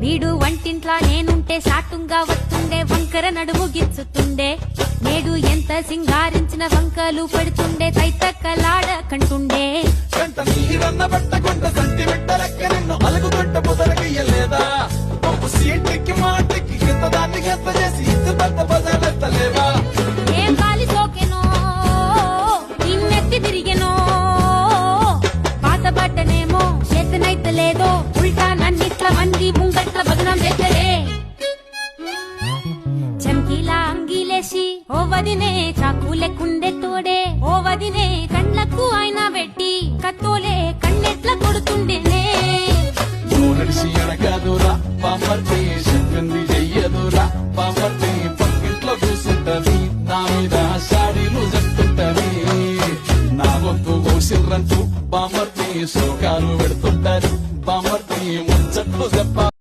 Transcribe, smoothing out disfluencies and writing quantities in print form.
వీడు వంటింట్లా నేనుంటే సాటుంగా వస్తుండే వంకర నడుము గిచ్చుతుండే నేడు ఎంత సింగారించిన వంకలు పడుతుండే తైతక్కలాడ కంటుండే కంట నీరన్న పట్టకుంట సంటి బిడ్డలెక్క నిన్ను అలుగుతుంట పొదలకియ్యలేదా పప్పు సీటికి మాటికి గింత దాన్ని గంత చేసి ఇద్దు పెద్ద బజార్లెత్తలేవా ఏం కాలి సోకెనో నిన్నెత్తి తిరిగెనో పాత బట్టనేమో చేతనైతలేదో ఉల్టా నన్నిట్ల మంది ముంగట్ల బదనం చేస్తలే చమ్కీలా అంగీలేసి ఓ వదినే చాకులెక్కుండే తోడే ఓ వదినే కండ్లకు ఆయన పెట్టి కత్తోలే కన్నెట్ల కొడుతుండేనే నడిసి అడగదురా పామర్తి